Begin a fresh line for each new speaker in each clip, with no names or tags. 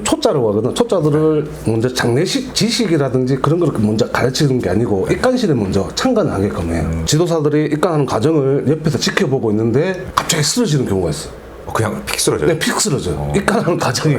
초짜라고 하거든. 초짜들을 먼저 장례식 지식이라든지 그런 걸 먼저 가르치는 게 아니고 입관실에 먼저 참관하게끔 해요. 지도사들이 입관하는 과정을 옆에서 지켜보고 있는데 갑자기 쓰러지는 경우가 있어.
그냥 픽 쓰러져요?
네, 픽 쓰러져요. 입관하는 과정에.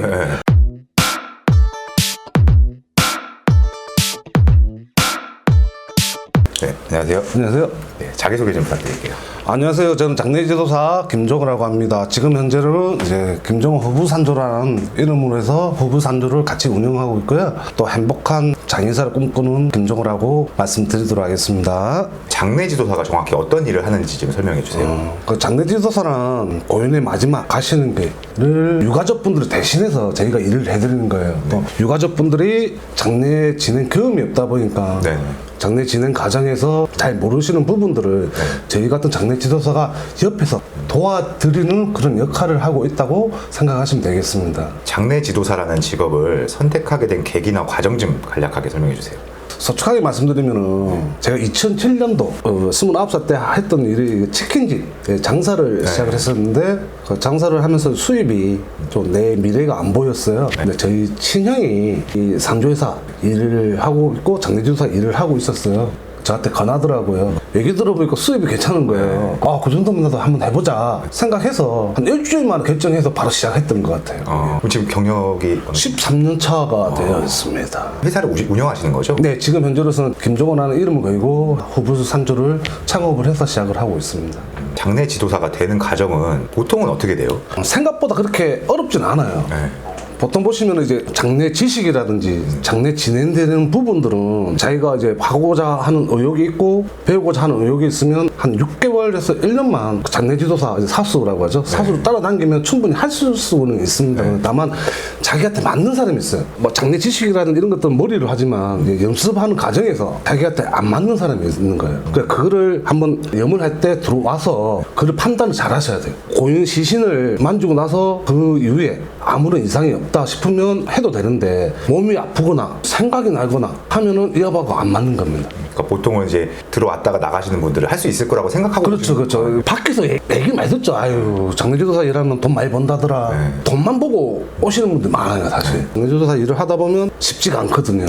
네, 안녕하세요.
안녕하세요.
네, 자기소개 좀 부탁드릴게요.
안녕하세요. 저는 장례지도사 김종호라고 합니다. 지금 현재는 이제 김종호 후부산조라는 이름으로 해서 후부산조를 같이 운영하고 있고요. 또 행복한 장의사를 꿈꾸는 김종호라고 말씀드리도록 하겠습니다.
장례지도사가 정확히 어떤 일을 하는지 좀 설명해 주세요.
그 장례지도사는 고인의 마지막 가시는 길을 유가족분들을 대신해서 저희가 일을 해드리는 거예요. 또 유가족분들이 장례 진행 경험이 없다 보니까
네.
장례 진행 과정에서 잘 모르시는 부분들을 저희 같은 장례 지도사가 옆에서 도와드리는 그런 역할을 하고 있다고 생각하시면 되겠습니다.
장례지도사라는 직업을 선택하게 된 계기나 과정 좀 간략하게 설명해 주세요.
솔직하게 말씀드리면은 제가 2007년도 29살 때 했던 일이 치킨집 장사를 시작을 했었는데 그 장사를 하면서 수입이 좀 내 미래가 안 보였어요. 근데 저희 친형이 이 상조회사 일을 하고 있고 장례지도사 일을 하고 있었어요. 저한테 권하더라고요. 얘기 들어보니까 수입이 괜찮은 거예요. 아, 그 정도면 나도 한번 해보자 생각해서 한 일주일 만에 결정해서 바로 시작했던 것 같아요.
그럼 지금 경력이
13년 차가 되어 있습니다.
회사를 운영하시는 거죠?
네, 지금 현재로서는 김종호라는 이름을 걸고 후부수 산조를 창업을 해서 시작을 하고 있습니다.
장례지도사가 되는 과정은 보통은 어떻게 돼요?
생각보다 그렇게 어렵진 않아요.
네.
보통 보시면 이제 장례 지식이라든지 장례 진행되는 부분들은 자기가 이제 하고자 하는 의욕이 있고 배우고자 하는 의욕이 있으면 한 6개월에서 1년만 장례 지도사 사수라고 하죠. 사수를 따라다니면 충분히 할 수는 있습니다. 다만 자기한테 맞는 사람이 있어요. 뭐 장례 지식이라든 이런 것들은 머리를 하지만 이제 연습하는 과정에서 자기한테 안 맞는 사람이 있는 거예요. 그러니까 그거를 한번 염을 할 때 들어와서 그걸 판단을 잘 하셔야 돼요. 고인 시신을 만지고 나서 그 이후에 아무런 이상이 없다 싶으면 해도 되는데 몸이 아프거나 생각이 나거나 하면은 이하고 안 맞는 겁니다.
그러니까 보통은 이제 들어왔다가 나가시는 분들은 할 수 있을 거라고 생각하고
그렇죠, 그렇죠. 밖에서 얘기 많이 듣죠. 아유, 장례지도사 일하면 돈 많이 번다더라. 돈만 보고 오시는 분들 많아요, 사실. 장례지도사 일을 하다 보면 쉽지가 않거든요.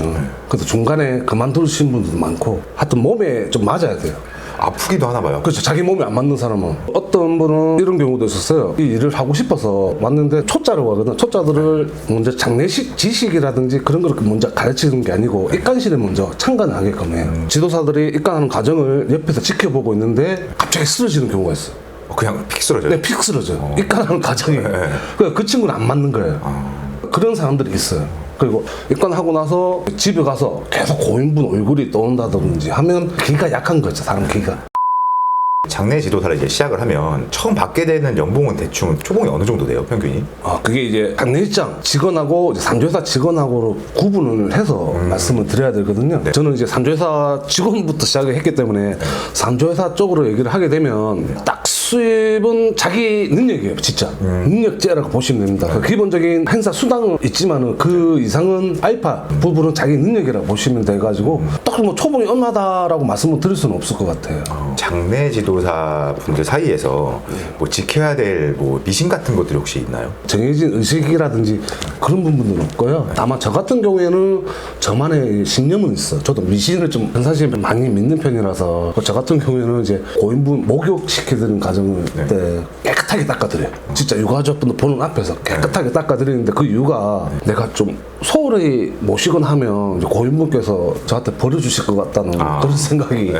그래서 중간에 그만두신 분들도 많고, 하여튼 몸에 좀 맞아야 돼요.
아프기도 하나 봐요.
그렇죠. 자기 몸이 안 맞는 사람은. 어떤 분은 이런 경우도 있었어요. 이 일을 하고 싶어서 왔는데 초짜라고 하거든. 초짜들을 먼저 장례식 지식이라든지 그런 걸 먼저 가르치는 게 아니고 입관실에 먼저 참관하게끔 해요. 지도사들이 입관하는 과정을 옆에서 지켜보고 있는데 갑자기 쓰러지는 경우가 있어요.
그냥 픽 쓰러져요?
네, 픽 쓰러져요. 입관하는 과정에. 그 친구는 안 맞는 거예요. 그런 사람들이 있어요. 그리고 입관하고 나서 집에 가서 계속 고인분 얼굴이 떠온다든지 하면 기가 약한 거죠, 사람 기가.
장례지도사를 이제 시작을 하면 처음 받게 되는 연봉은 대충 초봉이 어느 정도 돼요, 평균이?
그게 이제 장례식장 직원하고 이제 상조회사 직원하고로 구분을 해서 말씀을 드려야 되거든요. 저는 이제 상조회사 직원부터 시작을 했기 때문에 상조회사 쪽으로 얘기를 하게 되면 딱 수입은 자기 능력이에요, 진짜. 능력제라고 보시면 됩니다. 그 기본적인 행사 수당은 있지만은 그 이상은 알파 부분은 자기 능력이라고 보시면 돼가지고 딱 뭐 초봉이 얼마다라고 말씀을 드릴 수는 없을 것 같아요.
장례지도사 분들 사이에서 뭐 지켜야 될 뭐 미신 같은 것들이 혹시 있나요?
정해진 의식이라든지 그런 부분은 없고요. 다만 저 같은 경우에는 저만의 신념은 있어. 저도 미신을 좀 사실 많이 믿는 편이라서 저 같은 경우에는 이제 고인분 목욕시켜드리는 과정을 때 깨끗하게 닦아드려요. 진짜 유가족분들 보는 앞에서 깨끗하게 닦아드리는데 그 이유가 내가 좀 소홀히 모시거나 하면 이제 고인분께서 저한테 버려주실 것 같다는 그런 생각이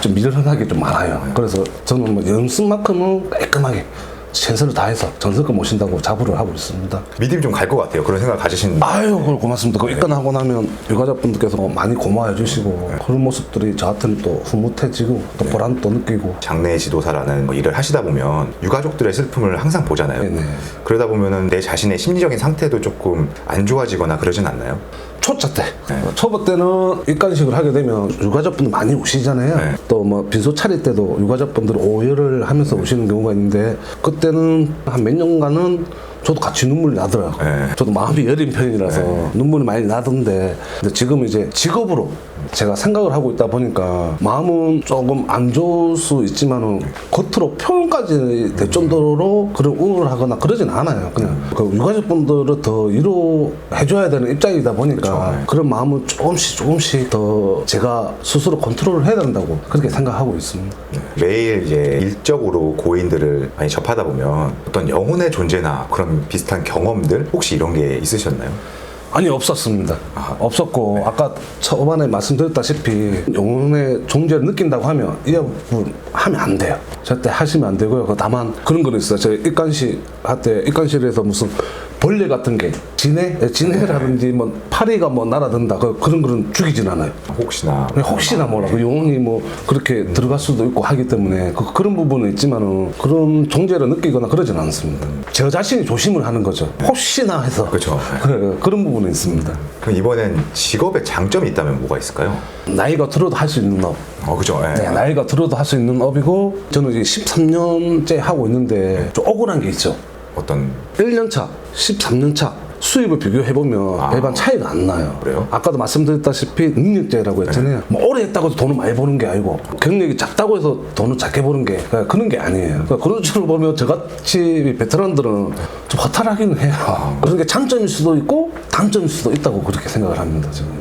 좀 미련하게 좀 많아요. 그래서 저는 뭐 연습만큼은 깔끔하게 최선을 다해서 전설껏 모신다고 자부를 하고 있습니다.
믿음이 좀 갈 것 같아요. 그런 생각을 가지신.
아유, 그걸 고맙습니다. 그 입관하고 나면 유가족분들께서 많이 고마워해 주시고 그런 모습들이 저한테는 또 흐뭇해지고 또 보람도 느끼고.
장례지도사라는 뭐 일을 하시다 보면 유가족들의 슬픔을 항상 보잖아요.
네네.
그러다 보면은 내 자신의 심리적인 상태도 조금 안 좋아지거나 그러진 않나요?
초짜 때. 초보 때는 입관식을 하게 되면 유가족분들 많이 오시잖아요. 또 뭐 빈소 차릴 때도 유가족분들 오열을 하면서 오시는 경우가 있는데 그때는 한 몇 년간은 저도 같이 눈물이 나더라고요. 저도 마음이 여린 편이라서 눈물이 많이 나던데 근데 지금 이제 직업으로 제가 생각을 하고 있다 보니까 마음은 조금 안 좋을 수 있지만은 겉으로 표현까지 될 정도로 그런 우울하거나 그러진 않아요. 그냥 그 유가족분들을 더 위로해줘야 되는 입장이다 보니까
그렇죠.
그런 마음을 조금씩 더 제가 스스로 컨트롤을 해야 된다고 그렇게 생각하고 있습니다.
매일 이제 일적으로 고인들을 많이 접하다 보면 어떤 영혼의 존재나 그런 비슷한 경험들 혹시 이런 게 있으셨나요?
아니 없었습니다. 없었고 아까 초반에 말씀드렸다시피 영혼의 존재를 느낀다고 하면 이 부분 하면 안 돼요. 절대 하시면 안 되고요. 다만 그런 건 있어요. 저희 입관실 할 때 입관실에서 무슨 벌레 같은 게 지네라든지 뭐 파리가 뭐 날아든다 그런 거는 죽이진 않아요. 혹시나 몰라 그 영혼이 뭐 그렇게 들어갈 수도 있고 하기 때문에 그런 부분은 있지만은 그런 존재를 느끼거나 그러진 않습니다. 저 자신이 조심을 하는 거죠. 혹시나 해서
그렇죠.
그런 부분은 있습니다.
그럼 이번엔 직업의 장점이 있다면 뭐가 있을까요?
나이가 들어도 할 수 있는 업.
그죠. 예.
네, 나이가 들어도 할 수 있는 업이고 저는 이제 13년째 하고 있는데 좀 억울한 게 있죠.
어떤
1년차, 13년차 수입을 비교해보면 일반 차이가 안 나요.
그래요?
아까도 말씀드렸다시피 능력제라고 했잖아요. 뭐 오래 했다고 해서 돈을 많이 버는 게 아니고 경력이 작다고 해서 돈을 작게 버는 게 그런 게 아니에요. 그런 식으로 보면 저같이 베테랑들은 좀 허탈하기는 해요. 그런 게 장점일 수도 있고 단점일 수도 있다고 그렇게 생각을 합니다. 저는.